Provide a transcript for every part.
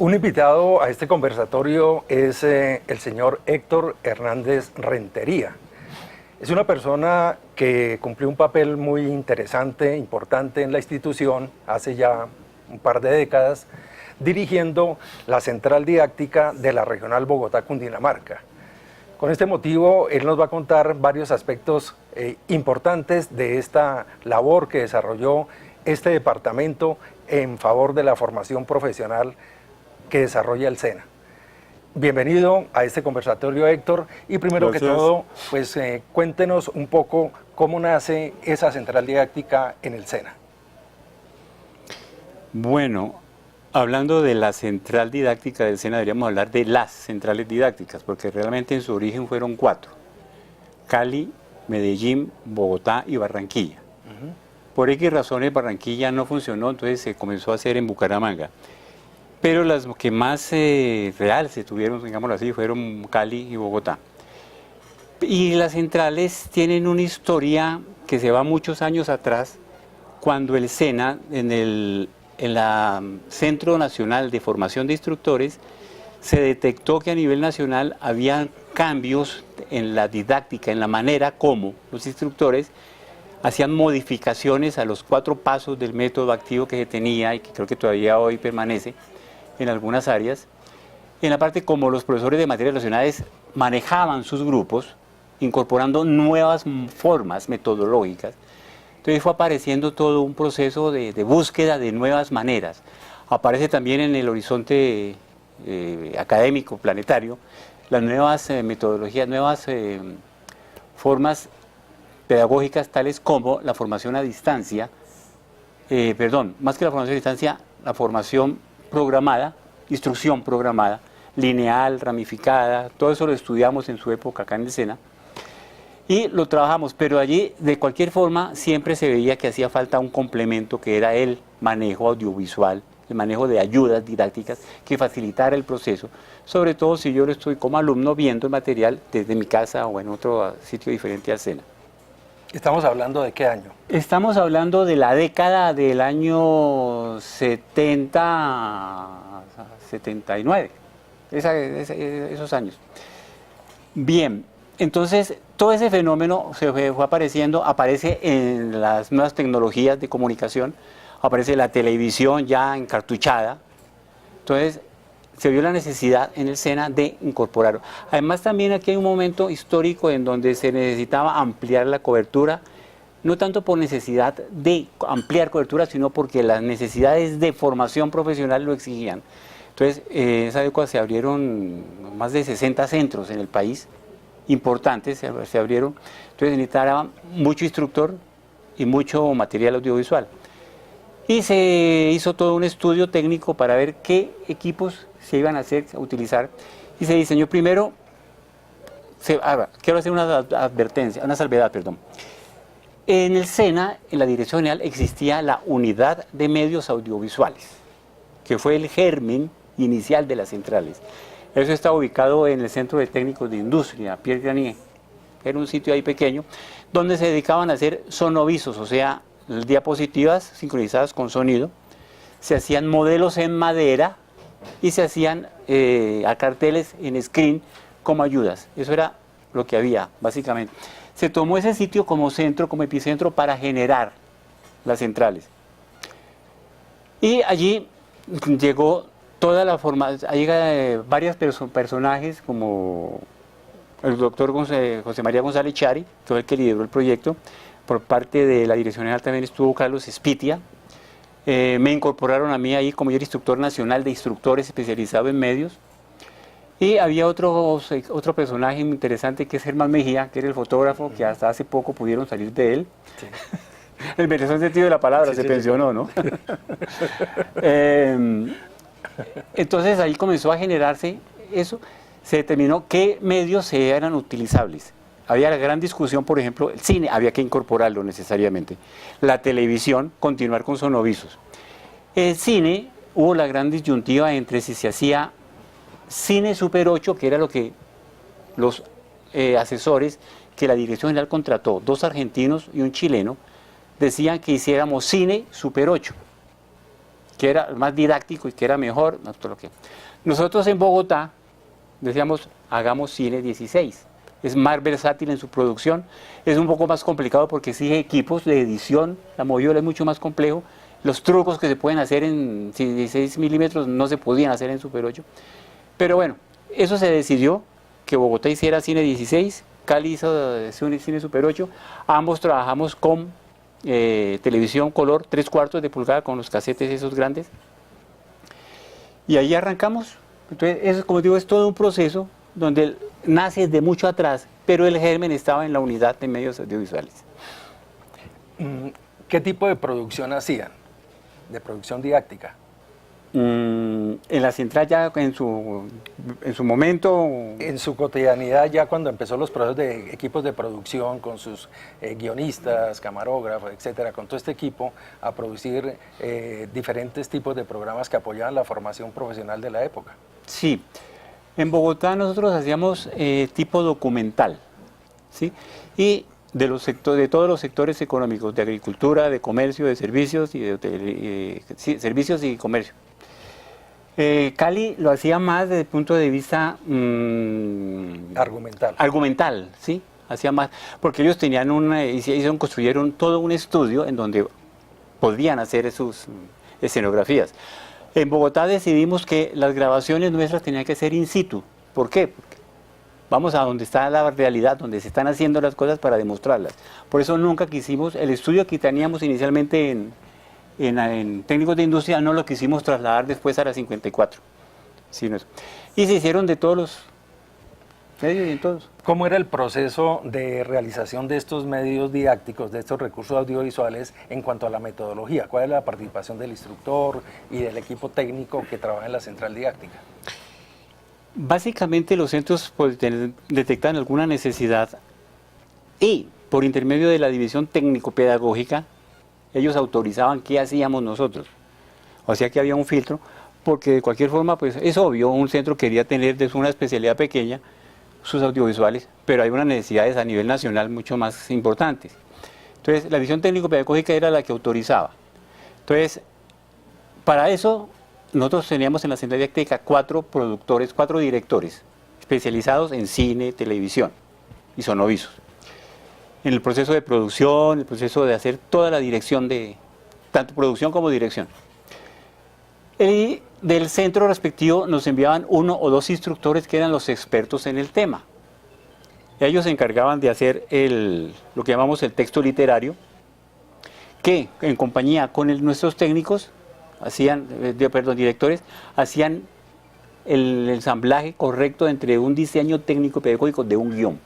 Un invitado a este conversatorio es el señor Héctor Hernández Rentería. Es una persona que cumplió un papel muy interesante, importante en la institución hace ya un par de décadas, dirigiendo la central didáctica de la Regional Bogotá-Cundinamarca. Con este motivo, él nos va a contar varios aspectos importantes de esta labor que desarrolló este departamento en favor de la formación profesional que desarrolla el SENA. Bienvenido a este conversatorio, Héctor, y primero que todo, pues cuéntenos un poco cómo nace esa central didáctica en el SENA. Bueno, hablando de la central didáctica del SENA, deberíamos hablar de las centrales didácticas, porque realmente en su origen fueron 4: Cali, Medellín, Bogotá y Barranquilla. Por X razones Barranquilla no funcionó, entonces se comenzó a hacer en Bucaramanga. Pero las que más real se tuvieron, digámoslo así, fueron Cali y Bogotá. Y las centrales tienen una historia que se va muchos años atrás, cuando el SENA, en el Centro Nacional de Formación de Instructores, se detectó que a nivel nacional había cambios en la didáctica, en la manera como los instructores hacían modificaciones a los 4 pasos del método activo que se tenía y que creo que todavía hoy permanece en algunas áreas, en la parte como los profesores de materias relacionadas manejaban sus grupos, incorporando nuevas formas metodológicas. Entonces fue apareciendo todo un proceso de búsqueda de nuevas maneras. Aparece también en el horizonte académico, planetario, las nuevas metodologías, nuevas formas pedagógicas tales como la formación a distancia, más que la formación a distancia, la formación programada, instrucción programada, lineal, ramificada, todo eso lo estudiamos en su época acá en el SENA y lo trabajamos, pero allí de cualquier forma siempre se veía que hacía falta un complemento que era el manejo audiovisual, el manejo de ayudas didácticas que facilitara el proceso, sobre todo si yo lo estoy como alumno viendo el material desde mi casa o en otro sitio diferente al SENA. ¿Estamos hablando de qué año? Estamos hablando de la década del año 70, 79, esos años. Bien, entonces todo ese fenómeno se fue apareciendo, aparece en las nuevas tecnologías de comunicación, aparece la televisión ya encartuchada, entonces se vio la necesidad en el SENA de incorporarlo. Además también aquí hay un momento histórico en donde se necesitaba ampliar la cobertura, no tanto por necesidad de ampliar cobertura, sino porque las necesidades de formación profesional lo exigían. Entonces, en esa época se abrieron más de 60 centros en el país, importantes se abrieron, entonces necesitaba mucho instructor y mucho material audiovisual. Y se hizo todo un estudio técnico para ver qué equipos se iban a utilizar, y se diseñó primero, quiero hacer una advertencia, una salvedad, perdón. En el SENA, en la Dirección General, existía la Unidad de Medios Audiovisuales, que fue el germen inicial de las centrales. Eso está ubicado en el Centro de Técnicos de Industria, Pierre Granier. Era un sitio ahí pequeño, donde se dedicaban a hacer sonovisos, o sea, diapositivas sincronizadas con sonido, se hacían modelos en madera y se hacían carteles en screen como ayudas. Eso era lo que había, básicamente. Se tomó ese sitio como centro, como epicentro para generar las centrales. Y allí llegó toda la forma, llega varios personajes como el doctor José María González Chari, que fue el que lideró el proyecto. Por parte de la Dirección General también estuvo Carlos Espitia. Me incorporaron a mí ahí como yo era instructor nacional de instructores especializado en medios. Y había otro personaje muy interesante que es Germán Mejía, que era el fotógrafo, que hasta hace poco pudieron salir de él. Sí. El mejor sentido de la palabra, sí, se pensionó, ¿no? Entonces ahí comenzó a generarse eso, se determinó qué medios eran utilizables. Había la gran discusión, por ejemplo, el cine, había que incorporarlo necesariamente. La televisión, continuar con sonovisos. El cine, hubo la gran disyuntiva entre si se hacía cine Super 8, que era lo que los asesores que la Dirección General contrató, 2 argentinos y un chileno, decían que hiciéramos cine Super 8. que era más didáctico y que era mejor. Nosotros en Bogotá decíamos, hagamos cine 16. Es más versátil en su producción, es un poco más complicado porque exige equipos de edición, la moviola es mucho más complejo, los trucos que se pueden hacer en 16 milímetros no se podían hacer en Super 8. Pero bueno, eso se decidió, que Bogotá hiciera cine 16, Cali hizo cine Super 8, ambos trabajamos con televisión color 3/4 de pulgada con los casetes esos grandes, y ahí arrancamos. Entonces, eso, como digo, es todo un proceso donde nace de mucho atrás, pero el germen estaba en la unidad de medios audiovisuales. ¿Qué tipo de producción hacían? ¿De producción didáctica? En la central ya en su momento... En su cotidianidad, ya cuando empezó los procesos de equipos de producción, con sus guionistas, camarógrafos, etcétera, con todo este equipo, a producir diferentes tipos de programas que apoyaban la formación profesional de la época. Sí, en Bogotá nosotros hacíamos tipo documental, ¿sí? Y de todos los sectores económicos, de agricultura, de comercio, de servicios y servicios y comercio. Cali lo hacía más desde el punto de vista argumental, ¿sí? Hacía más, porque ellos tenían construyeron todo un estudio en donde podían hacer sus escenografías. En Bogotá decidimos que las grabaciones nuestras tenían que ser in situ. ¿Por qué? Porque vamos a donde está la realidad, donde se están haciendo las cosas para demostrarlas. Por eso nunca quisimos, el estudio que teníamos inicialmente en técnicos de industria no lo quisimos trasladar después a la 54. Sino eso. Y se hicieron de todos los medios y en todos. ¿Cómo era el proceso de realización de estos medios didácticos, de estos recursos audiovisuales en cuanto a la metodología? ¿Cuál era la participación del instructor y del equipo técnico que trabaja en la central didáctica? Básicamente los centros pues, detectan alguna necesidad y por intermedio de la división técnico-pedagógica ellos autorizaban qué hacíamos nosotros. O sea que había un filtro, porque de cualquier forma pues es obvio, un centro quería tener de una especialidad pequeña sus audiovisuales, pero hay unas necesidades a nivel nacional mucho más importantes. Entonces, la visión técnico-pedagógica era la que autorizaba. Entonces, para eso, nosotros teníamos en la central didáctica 4 directores, especializados en cine, televisión y sonovisos. En el proceso de producción, el proceso de hacer toda la dirección de, tanto producción como dirección. Y del centro respectivo nos enviaban 1 o 2 instructores que eran los expertos en el tema. Ellos se encargaban de hacer lo que llamamos el texto literario, que en compañía con nuestros técnicos, directores, hacían el ensamblaje correcto entre un diseño técnico pedagógico de un guión.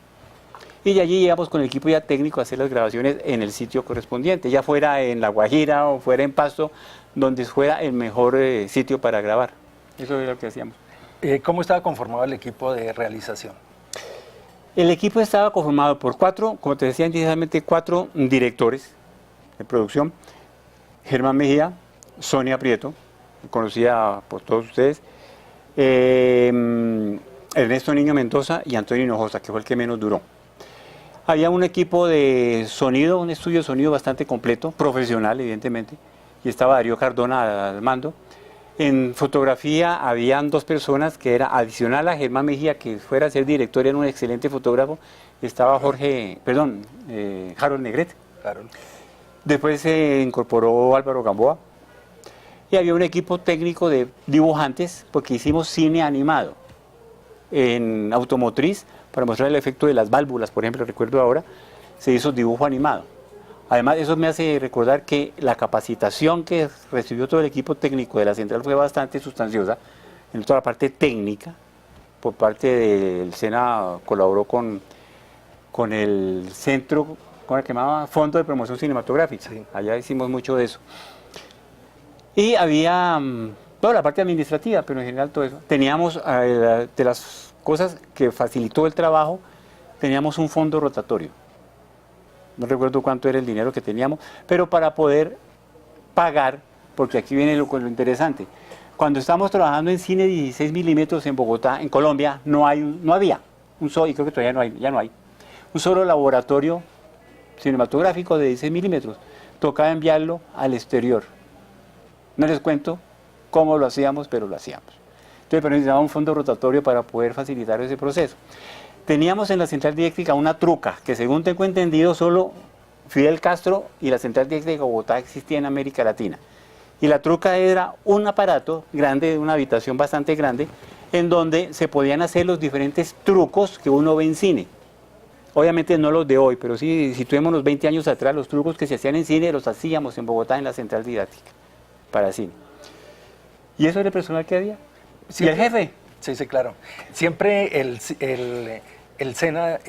Y de allí llegamos con el equipo ya técnico a hacer las grabaciones en el sitio correspondiente, ya fuera en La Guajira o fuera en Pasto, donde fuera el mejor sitio para grabar. Eso era lo que hacíamos. ¿Cómo estaba conformado el equipo de realización? El equipo estaba conformado por 4, como te decía inicialmente, 4 directores de producción. Germán Mejía, Sonia Prieto, conocida por todos ustedes, Ernesto Niño Mendoza y Antonio Hinojosa, que fue el que menos duró. Había un equipo de sonido, un estudio de sonido bastante completo, profesional evidentemente, y estaba Darío Cardona al mando. En fotografía habían 2 personas que era adicional a Germán Mejía, que fuera a ser director, era un excelente fotógrafo, estaba Harold Negrete. Harold. Después se incorporó Álvaro Gamboa, y había un equipo técnico de dibujantes, porque hicimos cine animado en automotriz, para mostrar el efecto de las válvulas, por ejemplo, recuerdo ahora, se hizo dibujo animado. Además, eso me hace recordar que la capacitación que recibió todo el equipo técnico de la central fue bastante sustanciosa, en toda la parte técnica, por parte del SENA colaboró con el centro, ¿cómo era que llamaba? Fondo de Promoción Cinematográfica, sí. Allá hicimos mucho de eso. Y había toda la parte administrativa, pero en general todo eso. Teníamos de las cosas que facilitó el trabajo, teníamos un fondo rotatorio. No recuerdo cuánto era el dinero que teníamos, pero para poder pagar, porque aquí viene lo interesante. Cuando estamos trabajando en cine 16 milímetros en Bogotá, en Colombia, no había un solo, y creo que todavía ya no hay, un solo laboratorio cinematográfico de 16 milímetros. Tocaba enviarlo al exterior. No les cuento cómo lo hacíamos, pero lo hacíamos. Entonces, pero necesitaba un fondo rotatorio para poder facilitar ese proceso. Teníamos en la central didáctica una truca, que según tengo entendido, solo Fidel Castro y la central didáctica de Bogotá existía en América Latina. Y la truca era un aparato grande, una habitación bastante grande, en donde se podían hacer los diferentes trucos que uno ve en cine. Obviamente no los de hoy, pero sí, si tuvimos unos 20 años atrás, los trucos que se hacían en cine los hacíamos en Bogotá en la central didáctica, para cine. ¿Y eso era el personal que había? ¿Y el jefe? Sí, sí, claro. Siempre el SENA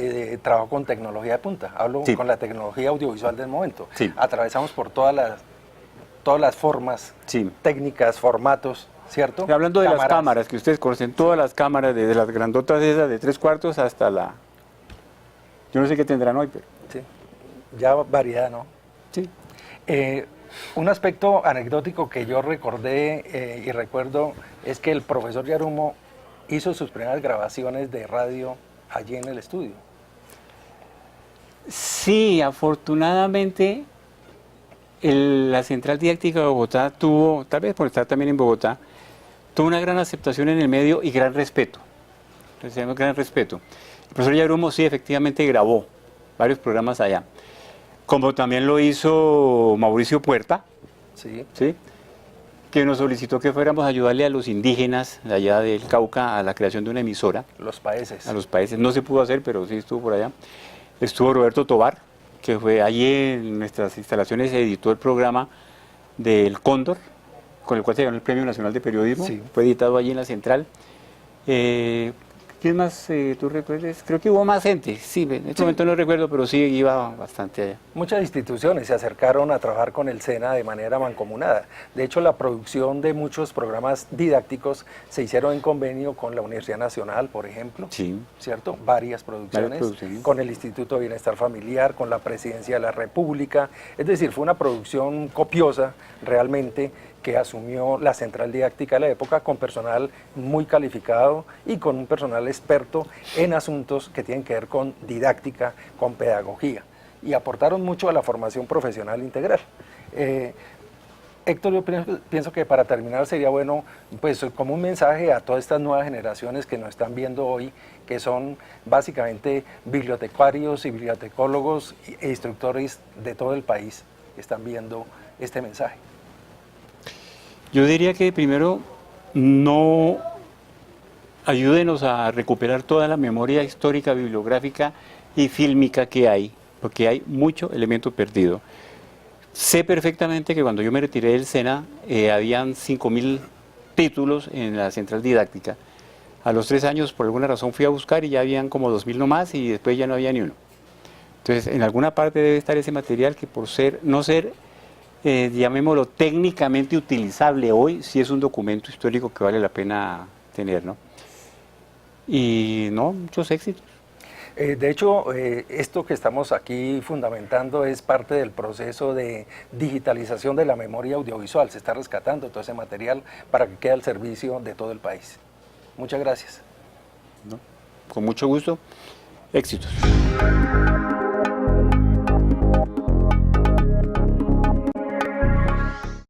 trabajó con tecnología de punta. Hablo Sí. con la tecnología audiovisual del momento. Sí. Atravesamos por todas las formas, Sí. técnicas, formatos, ¿cierto? Hablando de las cámaras, que ustedes conocen, todas las cámaras, desde las grandotas esas de 3/4 hasta la... Yo no sé qué tendrán hoy, pero... Sí. Ya variedad, ¿no? Sí. Un aspecto anecdótico que yo recordé y recuerdo es que el profesor Yarumo hizo sus primeras grabaciones de radio allí en el estudio. Sí, afortunadamente la Central Didáctica de Bogotá tuvo, tal vez por estar también en Bogotá, tuvo una gran aceptación en el medio y gran respeto. Recibimos gran respeto. El profesor Yarumo sí efectivamente grabó varios programas allá, como también lo hizo Mauricio Puerta, Sí. ¿sí?, que nos solicitó que fuéramos a ayudarle a los indígenas de allá del Cauca a la creación de una emisora. Los países. A los países. No se pudo hacer, pero sí estuvo por allá. Estuvo Roberto Tobar, que fue allí en nuestras instalaciones, editó el programa del Cóndor, con el cual se ganó el Premio Nacional de Periodismo. Sí. Fue editado allí en la central. ¿Quién más tú recuerdes? Creo que hubo más gente. Sí, en este momento no recuerdo, pero sí iba bastante allá. Muchas instituciones se acercaron a trabajar con el SENA de manera mancomunada. De hecho, la producción de muchos programas didácticos se hicieron en convenio con la Universidad Nacional, por ejemplo. Sí. ¿Cierto? Varias producciones, con el Instituto de Bienestar Familiar, con la Presidencia de la República. Es decir, fue una producción copiosa realmente que asumió la central didáctica de la época con personal muy calificado y con un personal experto en asuntos que tienen que ver con didáctica, con pedagogía, y aportaron mucho a la formación profesional integral. Héctor, yo pienso que para terminar sería bueno, pues como un mensaje a todas estas nuevas generaciones que nos están viendo hoy, que son básicamente bibliotecarios y bibliotecólogos e instructores de todo el país, que están viendo este mensaje. Yo diría que primero no ayúdenos a recuperar toda la memoria histórica, bibliográfica y fílmica que hay, porque hay mucho elemento perdido. Sé perfectamente que cuando yo me retiré del SENA habían 5.000 títulos en la central didáctica. A los 3 años por alguna razón fui a buscar y ya habían como 2.000 nomás y después ya no había ni uno. Entonces en alguna parte debe estar ese material que por no ser llamémoslo técnicamente utilizable hoy, sí es un documento histórico que vale la pena tener, ¿no? Y no, muchos éxitos. De hecho, esto que estamos aquí fundamentando es parte del proceso de digitalización de la memoria audiovisual. Se está rescatando todo ese material para que quede al servicio de todo el país. Muchas gracias. ¿No? Con mucho gusto, éxitos.